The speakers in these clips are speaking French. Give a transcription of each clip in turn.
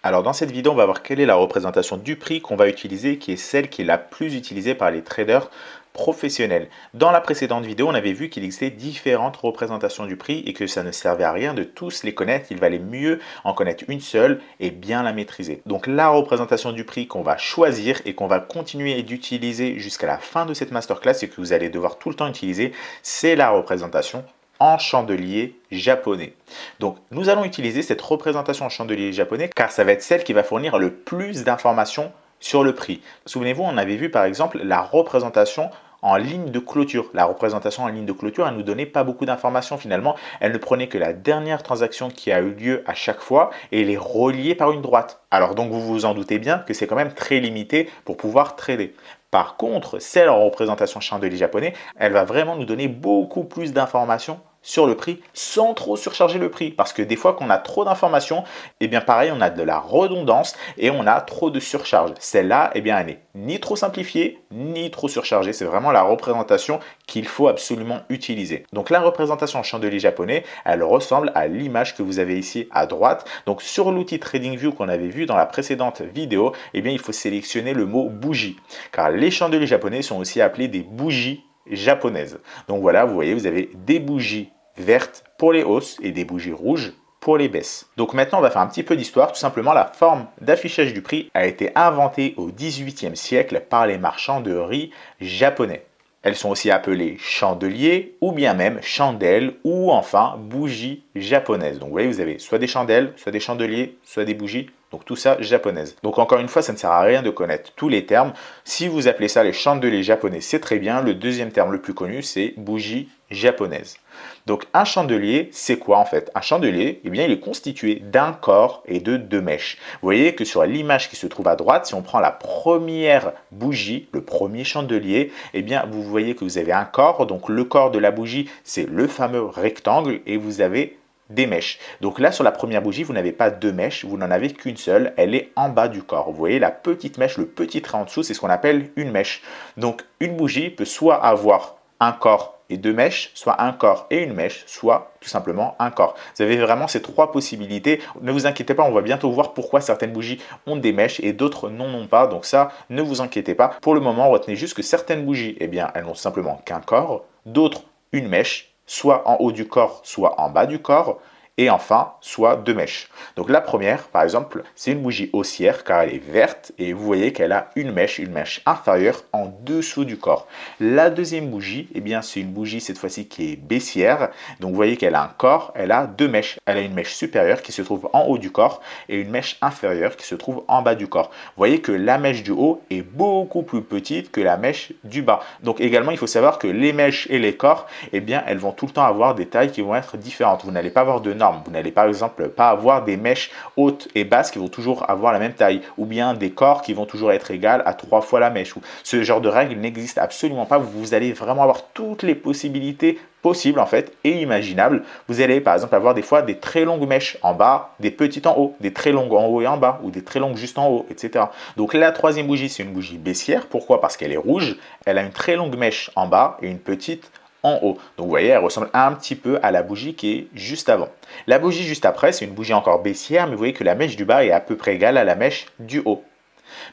Alors dans cette vidéo, on va voir quelle est la représentation du prix qu'on va utiliser, qui est celle qui est la plus utilisée par les traders professionnels. Dans la précédente vidéo, on avait vu qu'il existait différentes représentations du prix et que ça ne servait à rien de tous les connaître, il valait mieux en connaître une seule et bien la maîtriser. Donc la représentation du prix qu'on va choisir et qu'on va continuer d'utiliser jusqu'à la fin de cette masterclass et que vous allez devoir tout le temps utiliser, c'est la représentation en chandelier japonais. Donc nous allons utiliser cette représentation en chandelier japonais car ça va être celle qui va fournir le plus d'informations sur le prix. Souvenez-vous, on avait vu par exemple la représentation en ligne de clôture. La représentation en ligne de clôture, elle ne nous donnait pas beaucoup d'informations finalement. Elle ne prenait que la dernière transaction qui a eu lieu à chaque fois et les reliait par une droite. Alors donc vous vous en doutez bien que c'est quand même très limité pour pouvoir trader. Par contre, celle en représentation chandelier japonais, elle va vraiment nous donner beaucoup plus d'informations sur le prix sans trop surcharger le prix. Parce que des fois qu'on a trop d'informations, eh bien pareil, on a de la redondance et on a trop de surcharge. Celle-là, eh bien elle n'est ni trop simplifiée, ni trop surchargée. C'est vraiment la représentation qu'il faut absolument utiliser. Donc la représentation en chandelier japonais, elle ressemble à l'image que vous avez ici à droite. Donc sur l'outil TradingView qu'on avait vu dans la précédente vidéo, eh bien il faut sélectionner le mot bougie. Car les chandeliers japonais sont aussi appelés des bougies japonaises. Donc voilà, vous voyez, vous avez des bougies vertes pour les hausses et des bougies rouges pour les baisses. Donc maintenant, on va faire un petit peu d'histoire. Tout simplement, la forme d'affichage du prix a été inventée au XVIIIe siècle par les marchands de riz japonais. Elles sont aussi appelées chandeliers ou bien même chandelles ou enfin bougies japonaises. Donc vous voyez, vous avez soit des chandelles, soit des chandeliers, soit des bougies. Donc tout ça japonaise. Donc encore une fois, ça ne sert à rien de connaître tous les termes. Si vous appelez ça les chandeliers japonais, c'est très bien. Le deuxième terme le plus connu, c'est bougie japonaise. Donc un chandelier, c'est quoi en fait? Un chandelier, eh bien, il est constitué d'un corps et de deux mèches. Vous voyez que sur l'image qui se trouve à droite, si on prend la première bougie, le premier chandelier, eh bien, vous voyez que vous avez un corps. Donc le corps de la bougie, c'est le fameux rectangle et vous avez des mèches. Donc là, sur la première bougie, vous n'avez pas deux mèches, vous n'en avez qu'une seule. Elle est en bas du corps. Vous voyez la petite mèche, le petit trait en dessous, c'est ce qu'on appelle une mèche. Donc une bougie peut soit avoir un corps et deux mèches, soit un corps et une mèche, soit tout simplement un corps. Vous avez vraiment ces trois possibilités. Ne vous inquiétez pas, on va bientôt voir pourquoi certaines bougies ont des mèches et d'autres n'en ont pas. Donc ça, ne vous inquiétez pas. Pour le moment, retenez juste que certaines bougies, eh bien, elles n'ont simplement qu'un corps, d'autres une mèche, soit en haut du corps, soit en bas du corps, et enfin, soit deux mèches. Donc la première, par exemple, c'est une bougie haussière car elle est verte et vous voyez qu'elle a une mèche inférieure en dessous du corps. La deuxième bougie, eh bien, c'est une bougie cette fois-ci qui est baissière. Donc vous voyez qu'elle a un corps, elle a deux mèches. Elle a une mèche supérieure qui se trouve en haut du corps et une mèche inférieure qui se trouve en bas du corps. Vous voyez que la mèche du haut est beaucoup plus petite que la mèche du bas. Donc également, il faut savoir que les mèches et les corps, eh bien, elles vont tout le temps avoir des tailles qui vont être différentes. Vous n'allez pas avoir de vous n'allez par exemple pas avoir des mèches hautes et basses qui vont toujours avoir la même taille ou bien des corps qui vont toujours être égales à 3 fois la mèche. Ce genre de règle n'existe absolument pas. Vous allez vraiment avoir toutes les possibilités possibles en fait et imaginables. Vous allez par exemple avoir des fois des très longues mèches en bas, des petites en haut, des très longues en haut et en bas ou des très longues juste en haut, etc. Donc la troisième bougie, c'est une bougie baissière. Pourquoi? Parce qu'elle est rouge, elle a une très longue mèche en bas et une petite en haut. Donc vous voyez, elle ressemble un petit peu à la bougie qui est juste avant. La bougie juste après, c'est une bougie encore baissière, mais vous voyez que la mèche du bas est à peu près égale à la mèche du haut.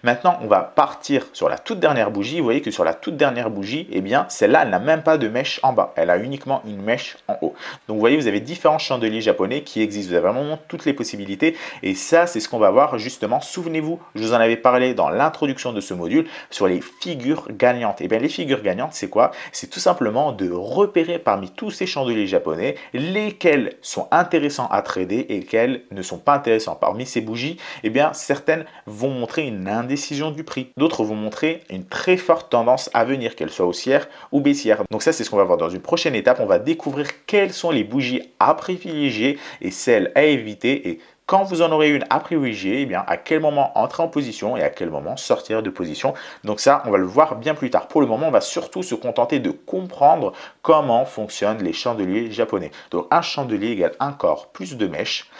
Maintenant, on va partir sur la toute dernière bougie. Vous voyez que sur la toute dernière bougie, eh bien, celle-là, elle n'a même pas de mèche en bas. Elle a uniquement une mèche en haut. Donc, vous voyez, vous avez différents chandeliers japonais qui existent. Vous avez vraiment toutes les possibilités. Et ça, c'est ce qu'on va voir justement. Souvenez-vous, je vous en avais parlé dans l'introduction de ce module sur les figures gagnantes. Eh bien, les figures gagnantes, c'est quoi? C'est tout simplement de repérer parmi tous ces chandeliers japonais lesquels sont intéressants à trader et lesquels ne sont pas intéressants. Parmi ces bougies, eh bien, certaines vont montrer une indécision du prix. D'autres vont montrer une très forte tendance à venir, qu'elle soit haussière ou baissière. Donc ça, c'est ce qu'on va voir dans une prochaine étape. On va découvrir quelles sont les bougies à privilégier et celles à éviter. Et quand vous en aurez une à privilégier, eh bien, à quel moment entrer en position et à quel moment sortir de position. Donc ça, on va le voir bien plus tard. Pour le moment, on va surtout se contenter de comprendre comment fonctionnent les chandeliers japonais. Donc un chandelier égale un corps plus deux mèches.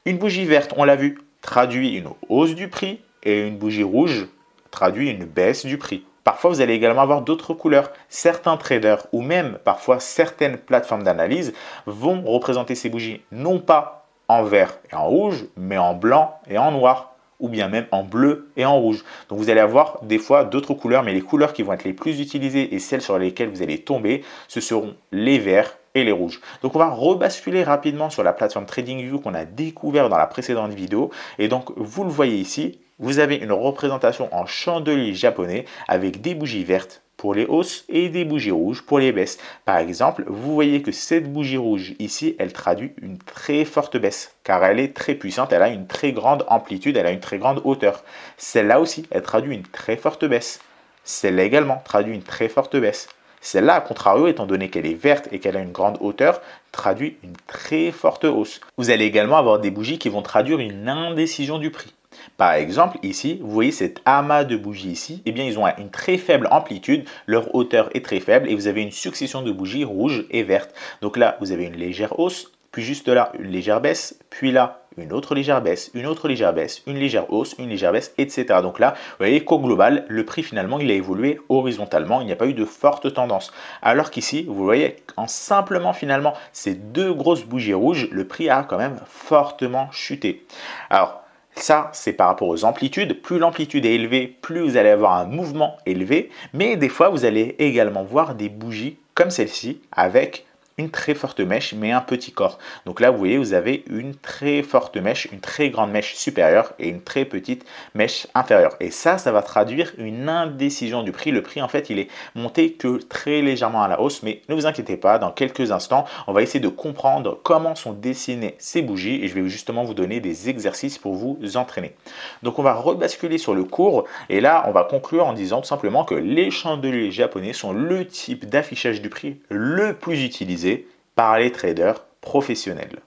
Une bougie verte, on l'a vu, traduit une hausse du prix. Et une bougie rouge traduit une baisse du prix. Parfois, vous allez également avoir d'autres couleurs. Certains traders ou même parfois certaines plateformes d'analyse vont représenter ces bougies non pas en vert et en rouge, mais en blanc et en noir. ou bien même en bleu et en rouge. Donc vous allez avoir des fois d'autres couleurs, mais les couleurs qui vont être les plus utilisées et celles sur lesquelles vous allez tomber, ce seront les verts et les rouges. Donc on va rebasculer rapidement sur la plateforme TradingView qu'on a découvert dans la précédente vidéo. Et donc vous le voyez ici, vous avez une représentation en chandelier japonais avec des bougies vertes pour les hausses et des bougies rouges pour les baisses. Par exemple, vous voyez que cette bougie rouge ici, elle traduit une très forte baisse car elle est très puissante, elle a une très grande amplitude, elle a une très grande hauteur. Celle-là aussi, elle traduit une très forte baisse. Celle-là également traduit une très forte baisse. Celle-là, à contrario, étant donné qu'elle est verte et qu'elle a une grande hauteur, traduit une très forte hausse. Vous allez également avoir des bougies qui vont traduire une indécision du prix. Par exemple, ici, vous voyez cet amas de bougies ici, eh bien, ils ont une très faible amplitude, leur hauteur est très faible et vous avez une succession de bougies rouges et vertes. Donc là, vous avez une légère hausse, puis juste là, une légère baisse, puis là, une autre légère baisse, une autre légère baisse, une légère hausse, une légère baisse, etc. Donc là, vous voyez qu'au global, le prix finalement, il a évolué horizontalement, il n'y a pas eu de forte tendance. Alors qu'ici, vous voyez, en simplement finalement ces deux grosses bougies rouges, le prix a quand même fortement chuté. Alors, ça, c'est par rapport aux amplitudes. Plus l'amplitude est élevée, plus vous allez avoir un mouvement élevé. Mais des fois, vous allez également voir des bougies comme celle-ci avec une très forte mèche, mais un petit corps. Donc là, vous voyez, vous avez une très forte mèche, une très grande mèche supérieure et une très petite mèche inférieure. Et ça va traduire une indécision du prix. Le prix, en fait, il est monté que très légèrement à la hausse, mais ne vous inquiétez pas, dans quelques instants, on va essayer de comprendre comment sont dessinées ces bougies et je vais justement vous donner des exercices pour vous entraîner. Donc, on va rebasculer sur le cours et là, on va conclure en disant tout simplement que les chandeliers japonais sont le type d'affichage du prix le plus utilisé par les traders professionnels.